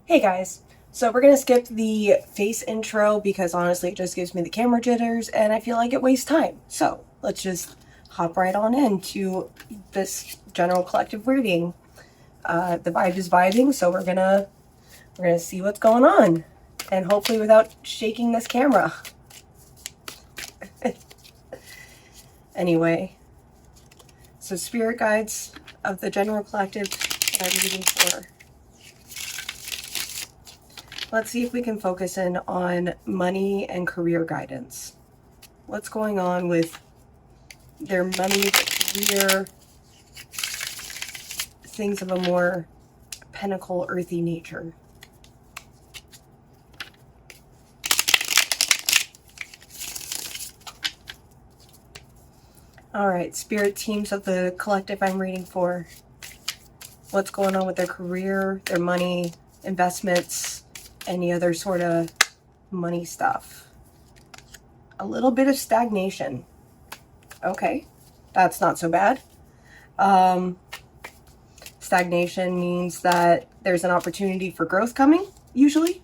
Hey guys, so we're gonna skip the face intro because honestly it just gives me the camera jitters and I feel like it wastes time. So let's just hop right on into this general collective reading. The vibe is vibing, so we're gonna see what's going on, and hopefully without shaking this camera. Anyway, so spirit guides of the general collective that I'm reading for. Let's see if we can focus in on money and career guidance. What's going on with their money, career, things of a more pentacle, earthy nature. All right, spirit teams of the collective I'm reading for. What's going on with their career, their money, investments, any other sort of money stuff. A little bit of stagnation. Okay, that's not so bad. Stagnation means that there's an opportunity for growth coming, usually.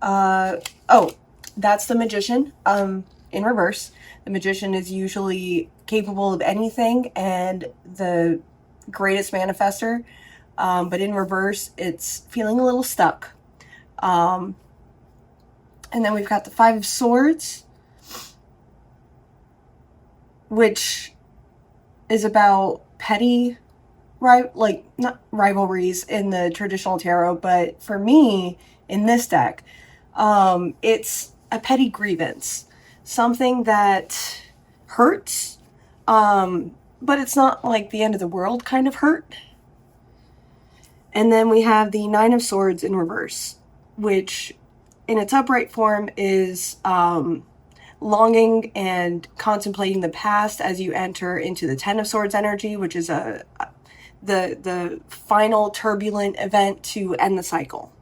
Oh, that's the magician. In reverse, the magician is usually capable of anything and the greatest manifester. But in reverse, it's feeling a little stuck. And then we've got the Five of Swords, which is about petty, not rivalries in the traditional tarot, but for me, in this deck, it's a petty grievance. Something that hurts, but it's not like the end of the world kind of hurt. And then we have the Nine of Swords in reverse, which in its upright form is longing and contemplating the past as you enter into the Ten of Swords energy, which is the final turbulent event to end the cycle.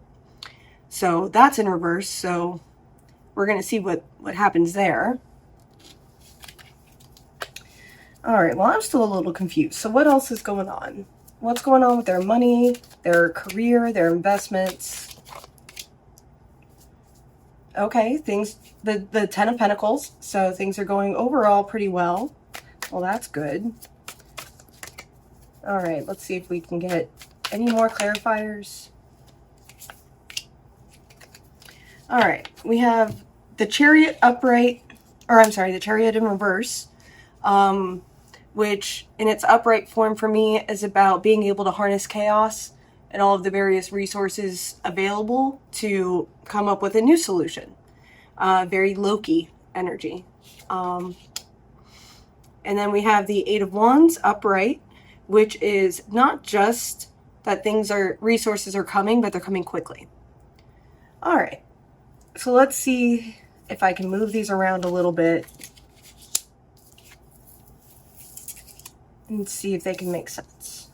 So that's in reverse. So we're going to see what happens there. All right, well, I'm still a little confused. So what else is going on? What's going on with their money, their career, their investments? Okay, the Ten of Pentacles, so things are going overall pretty well. Well, that's good. All right, let's see if we can get any more clarifiers. All right, we have the Chariot upright, the Chariot in reverse, which in its upright form for me is about being able to harness chaos and all of the various resources available to come up with a new solution. Very Loki energy. And then we have the Eight of Wands upright, which is not just that resources are coming, but they're coming quickly. All right. So let's see if I can move these around a little bit and see if they can make sense.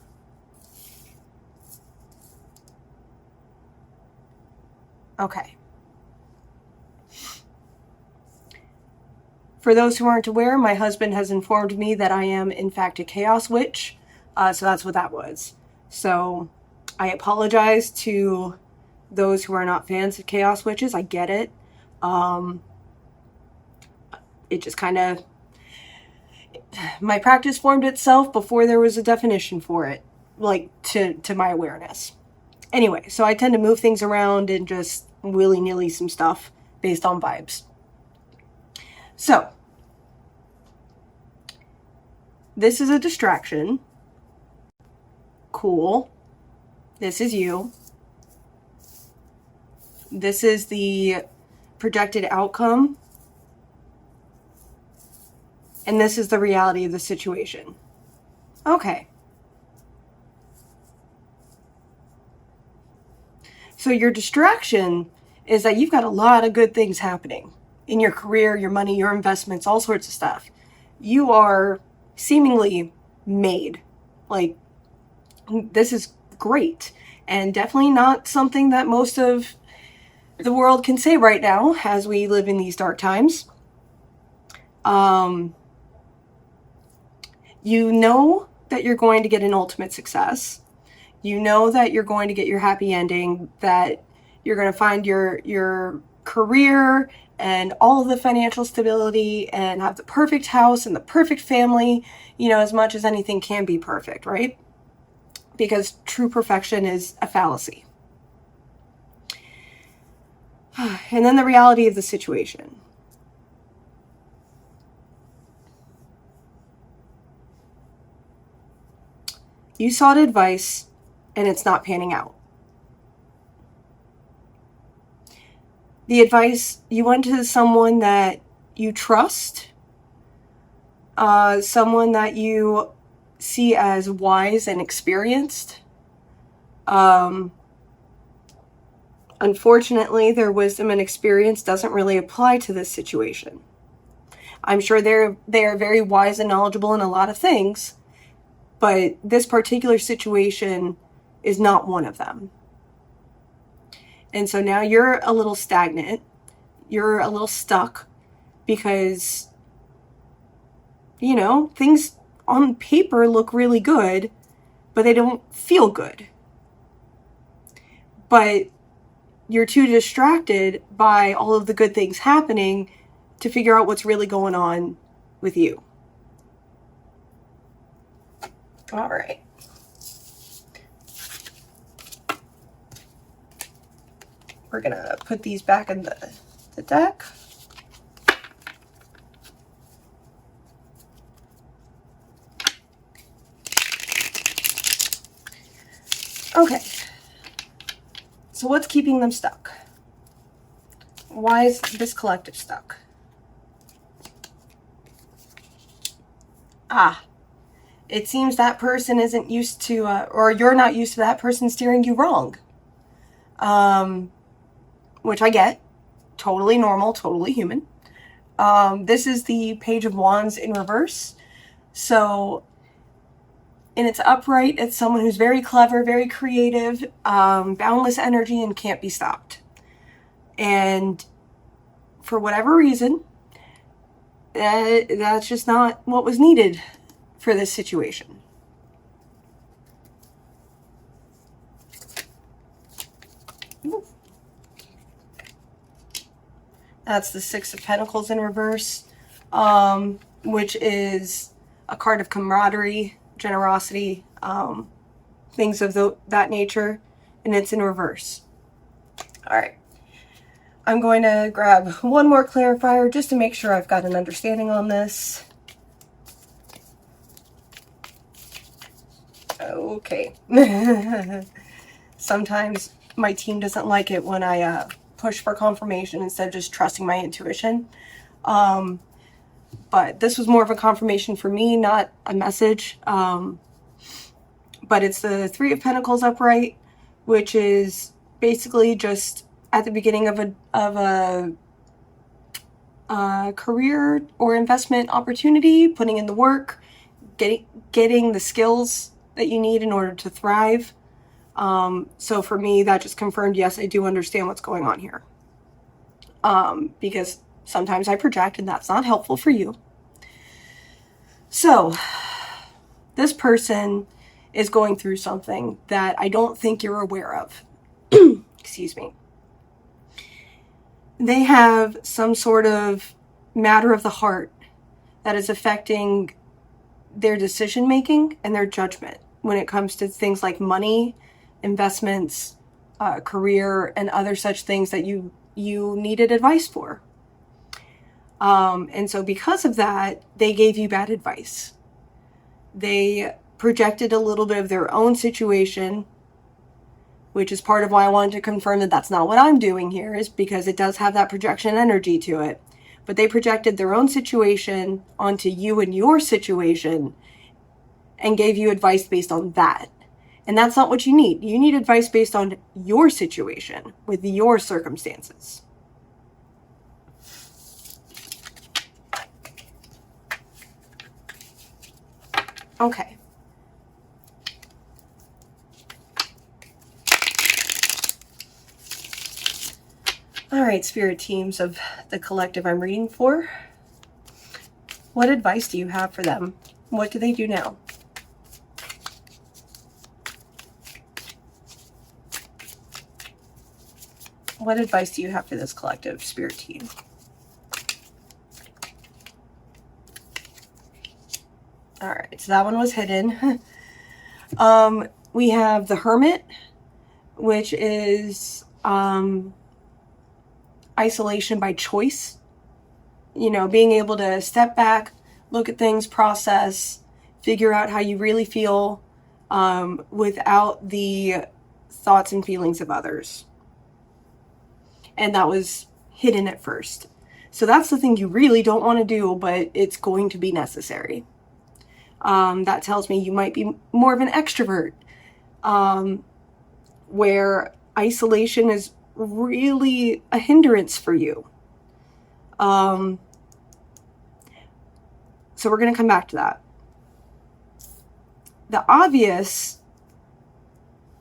Okay. For those who aren't aware, my husband has informed me that I am, in fact, a chaos witch. So that's what that was. So I apologize to those who are not fans of chaos witches. I get it. It just kind of... my practice formed itself before there was a definition for it, like to my awareness. Anyway, so I tend to move things around and just willy-nilly some stuff based on vibes. So, this is a distraction. Cool. This is you. This is the projected outcome. And this is the reality of the situation. Okay. So your distraction is that you've got a lot of good things happening in your career, your money, your investments, all sorts of stuff. You are seemingly made. Like, this is great. And definitely not something that most of the world can say right now as we live in these dark times. You know that you're going to get an ultimate success. You know that you're going to get your happy ending, that you're going to find your career and all of the financial stability and have the perfect house and the perfect family, as much as anything can be perfect, right? Because true perfection is a fallacy. And then the reality of the situation. You sought advice and it's not panning out. The advice, you went to someone that you trust, someone that you see as wise and experienced. Unfortunately, their wisdom and experience doesn't really apply to this situation. I'm sure they are very wise and knowledgeable in a lot of things, but this particular situation is not one of them. And so now you're a little stagnant. You're a little stuck because, things on paper look really good, but they don't feel good. But you're too distracted by all of the good things happening to figure out what's really going on with you. All right. We're going to put these back in the deck. Okay. So what's keeping them stuck? Why is this collective stuck? It seems that person isn't used to, or you're not used to that person steering you wrong. Which I get. Totally normal, totally human. This is the Page of Wands in reverse. So, in its upright, it's someone who's very clever, very creative, boundless energy, and can't be stopped. And for whatever reason, that's just not what was needed for this situation. Ooh. That's the Six of Pentacles in reverse, which is a card of camaraderie, generosity, things of that nature, and it's in reverse. All right. I'm going to grab one more clarifier just to make sure I've got an understanding on this. Okay. Sometimes my team doesn't like it when I push for confirmation instead of just trusting my intuition. But this was more of a confirmation for me, not a message. But it's the Three of Pentacles upright, which is basically just at the beginning of a career or investment opportunity, putting in the work, getting the skills that you need in order to thrive. So for me, that just confirmed, yes, I do understand what's going on here. Because sometimes I project and that's not helpful for you. So this person is going through something that I don't think you're aware of. Excuse me. They have some sort of matter of the heart that is affecting their decision making and their judgment when it comes to things like money, investments, career, and other such things that you needed advice for. And so because of that, they gave you bad advice. They projected a little bit of their own situation, which is part of why I wanted to confirm that that's not what I'm doing here, is because it does have that projection energy to it. But they projected their own situation onto you and your situation and gave you advice based on that. And that's not what you need. You need advice based on your situation with your circumstances. Okay. All right, spirit teams of the collective I'm reading for. What advice do you have for them? What do they do now? What advice do you have for this collective, spirit team? All right, so that one was hidden. We have the Hermit, which is isolation by choice. You know, being able to step back, look at things, process, figure out how you really feel without the thoughts and feelings of others. And that was hidden at first. So that's the thing you really don't want to do, but it's going to be necessary. That tells me you might be more of an extrovert, where isolation is really a hindrance for you. So we're going to come back to that. The obvious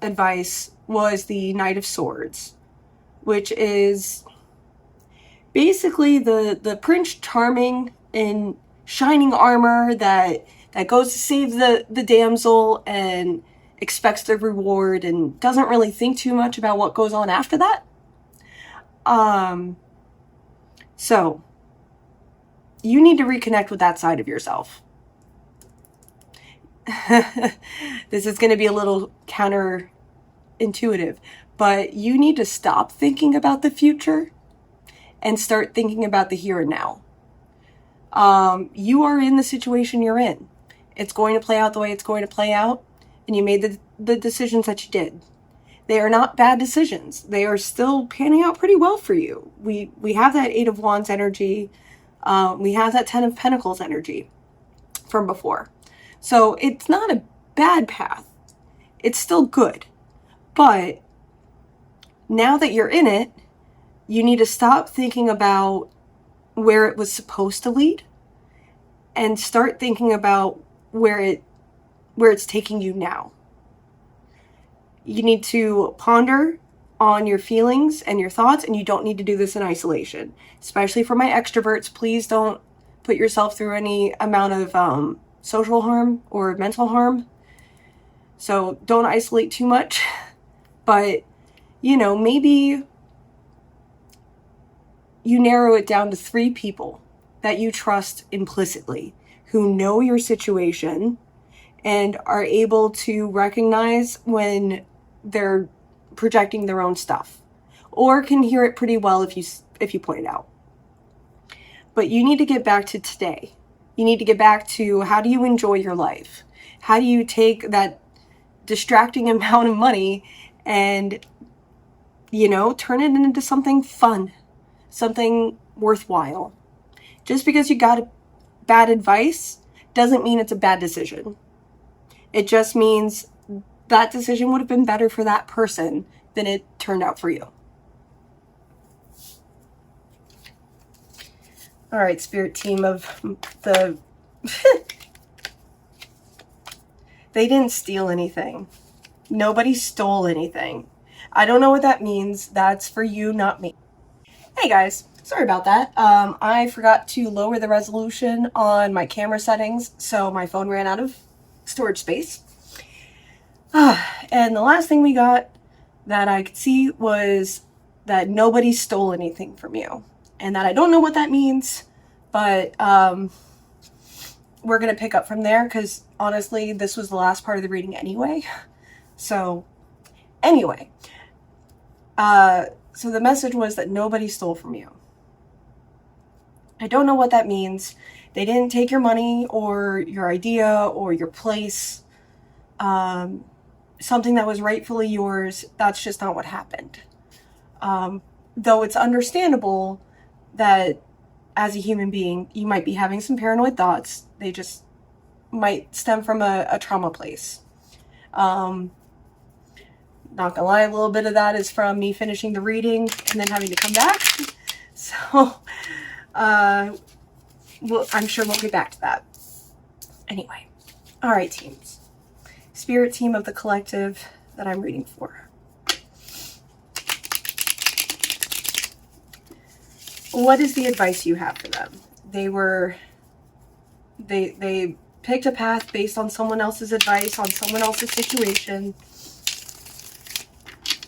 advice was the Knight of Swords, which is basically the Prince Charming in shining armor that goes to save the damsel and expects the reward and doesn't really think too much about what goes on after that. So you need to reconnect with that side of yourself. This is going to be a little counterintuitive, but you need to stop thinking about the future and start thinking about the here and now. You are in the situation you're in. It's going to play out the way it's going to play out, and you made the decisions that you did. They are not bad decisions. They are still panning out pretty well for you. We have that Eight of Wands energy. We have that Ten of Pentacles energy from before. So it's not a bad path. It's still good. But now that you're in it, you need to stop thinking about where it was supposed to lead and start thinking about where it's taking you now. You need to ponder on your feelings and your thoughts, and you don't need to do this in isolation. Especially for my extroverts, please don't put yourself through any amount of social harm or mental harm. So don't isolate too much. But, you know, maybe you narrow it down to 3 people that you trust implicitly, who know your situation and are able to recognize when they're projecting their own stuff, or can hear it pretty well if you point it out. But you need to get back to today. You need to get back to, how do you enjoy your life? How do you take that distracting amount of money and, you know, turn it into something fun, something worthwhile? Just because you got bad advice doesn't mean it's a bad decision. It just means that decision would have been better for that person than it turned out for you. All right, spirit team of the... They didn't steal anything. Nobody stole anything. I don't know what that means. That's for you, not me. Hey guys, sorry about that. I forgot to lower the resolution on my camera settings, so my phone ran out of storage space. And the last thing we got that I could see was that nobody stole anything from you. And that I don't know what that means, but we're going to pick up from there, because honestly, this was the last part of the reading anyway. So, anyway. So the message was that nobody stole from you. I don't know what that means. They didn't take your money or your idea or your place. Something that was rightfully yours. That's just not what happened. Though it's understandable that as a human being, you might be having some paranoid thoughts. They just might stem from a trauma place. Not gonna lie, a little bit of that is from me finishing the reading and then having to come back. So, well, I'm sure we'll get back to that. Anyway, all right, teams. Spirit team of the collective that I'm reading for. What is the advice you have for them? They picked a path based on someone else's advice, on someone else's situation.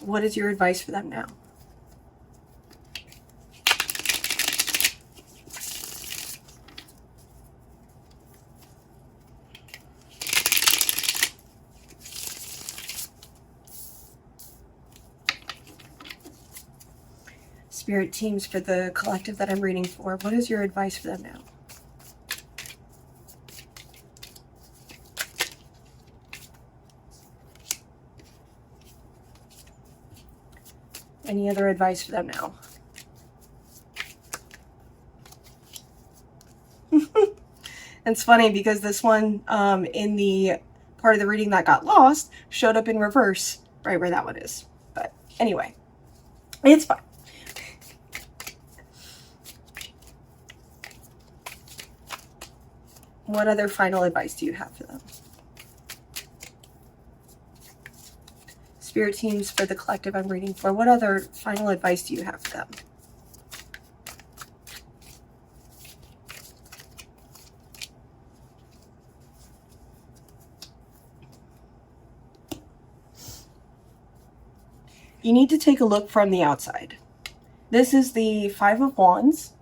What is your advice for them now? Spirit teams, for the collective that I'm reading for, what is your advice for them now? Any other advice for them now? It's funny because this one, in the part of the reading that got lost, showed up in reverse right where that one is. But anyway, it's fine. What other final advice do you have for them? Spirit teams, for the collective I'm reading for, what other final advice do you have for them? You need to take a look from the outside. This is the Five of Wands.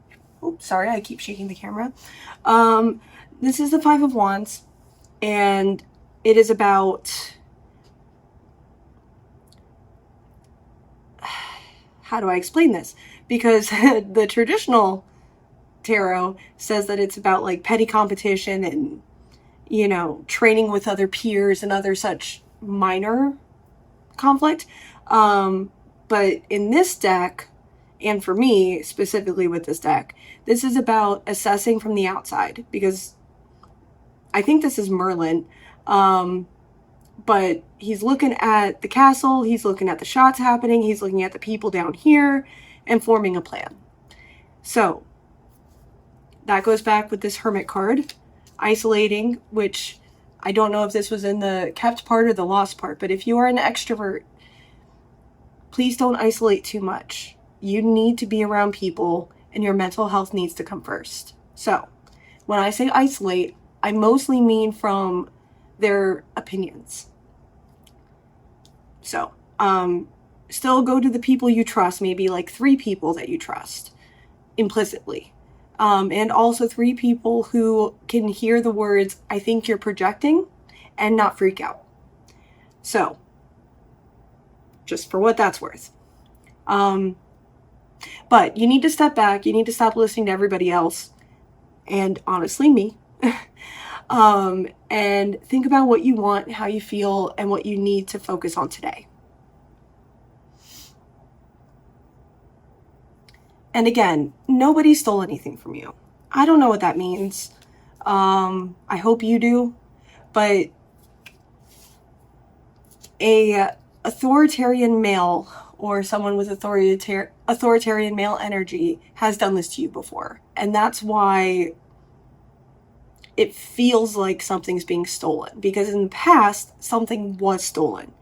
Oops, sorry, I keep shaking the camera. This is the Five of Wands, and it is about, how do I explain this? Because the traditional tarot says that it's about like petty competition and, you know, training with other peers and other such minor conflict. But in this deck, and for me specifically with this deck, this is about assessing from the outside, because I think this is Merlin, but he's looking at the castle, he's looking at the shots happening, he's looking at the people down here and forming a plan. So that goes back with this Hermit card, isolating, which I don't know if this was in the kept part or the lost part, but if you are an extrovert, please don't isolate too much. You need to be around people, and your mental health needs to come first. So when I say isolate, I mostly mean from their opinions. So still go to the people you trust, maybe like 3 people that you trust implicitly. And also 3 people who can hear the words, I think you're projecting, and not freak out. So just for what that's worth. But you need to step back. You need to stop listening to everybody else, and honestly me, and think about what you want, how you feel, and what you need to focus on today. And again, nobody stole anything from you. I don't know what that means. I hope you do, but a authoritarian male or someone with authoritarian male energy has done this to you before. And that's why it feels like something's being stolen, because in the past, something was stolen.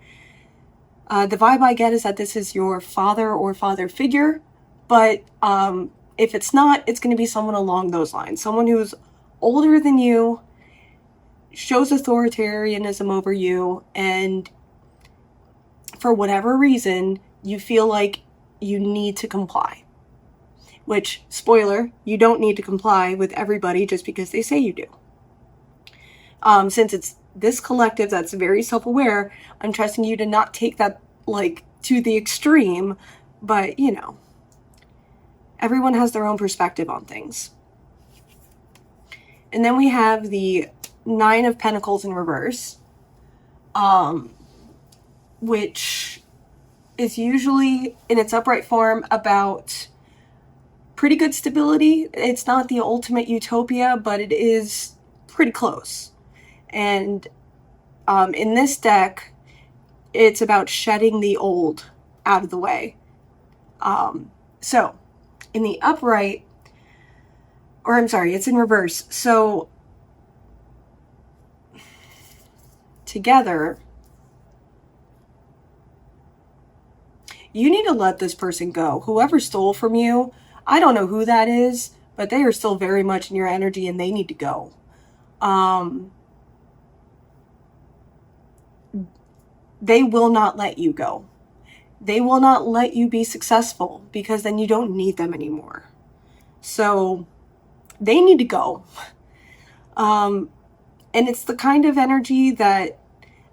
The vibe I get is that this is your father or father figure, but if it's not, it's going to be someone along those lines. Someone who's older than you, shows authoritarianism over you, and for whatever reason, you feel like you need to comply. Which, spoiler, you don't need to comply with everybody just because they say you do. Since it's this collective that's very self-aware, I'm trusting you to not take that, like, to the extreme, but, you know, everyone has their own perspective on things. And then we have the Nine of Pentacles in reverse, which is usually in its upright form about pretty good stability. It's not the ultimate utopia, but it is pretty close. And in this deck, it's about shedding the old out of the way. So in the upright, or I'm sorry, it's in reverse. So together, you need to let this person go. Whoever stole from you, I don't know who that is, but they are still very much in your energy and they need to go. They will not let you go. They will not let you be successful, because then you don't need them anymore. So they need to go. And it's the kind of energy that,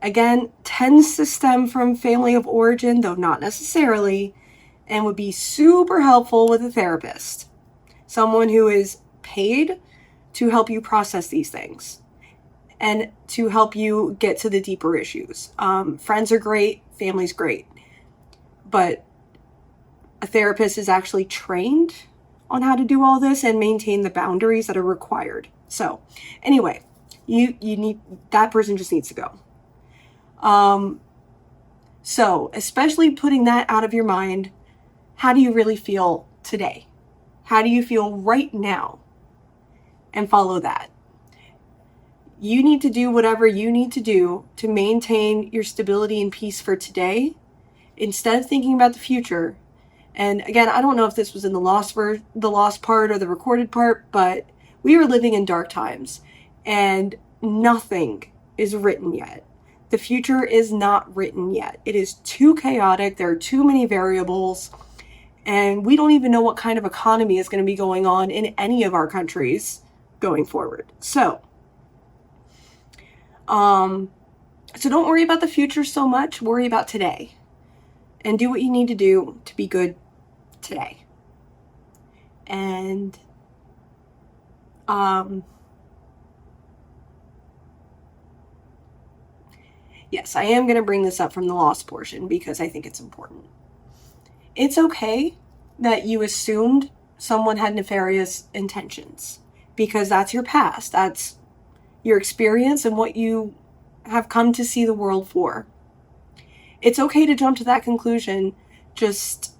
again, tends to stem from family of origin, though not necessarily. and would be super helpful with a therapist. Someone who is paid to help you process these things and to help you get to the deeper issues. Friends are great, family's great, but a therapist is actually trained on how to do all this and maintain the boundaries that are required. So anyway, you need, that person just needs to go. So especially putting that out of your mind, how do you really feel today? How do you feel right now? And follow that. You need to do whatever you need to do to maintain your stability and peace for today instead of thinking about the future. And again, I don't know if this was in the lost part or the recorded part, but we are living in dark times and nothing is written yet. The future is not written yet. It is too chaotic. There are too many variables, and we don't even know what kind of economy is going to be going on in any of our countries going forward. So don't worry about the future so much. Worry about today and do what you need to do to be good today. And yes, I am going to bring this up from the lost portion because I think it's important. It's okay that you assumed someone had nefarious intentions because that's your past. That's your experience and what you have come to see the world for. It's okay to jump to that conclusion. Just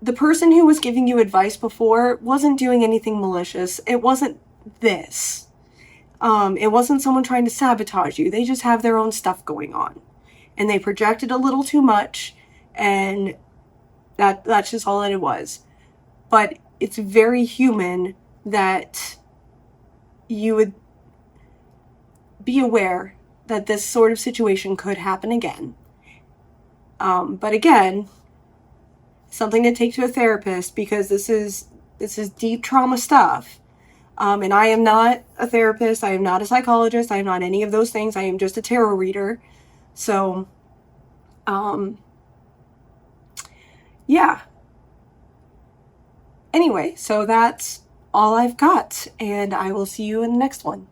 the person who was giving you advice before wasn't doing anything malicious. It wasn't this. It wasn't someone trying to sabotage you. They just have their own stuff going on. And they projected a little too much, and that's just all that it was. But it's very human that you would be aware that this sort of situation could happen again. But again, something to take to a therapist because this is deep trauma stuff. And I am not a therapist. I am not a psychologist. I am not any of those things. I am just a tarot reader. So, yeah. Anyway, so that's all I've got, and I will see you in the next one.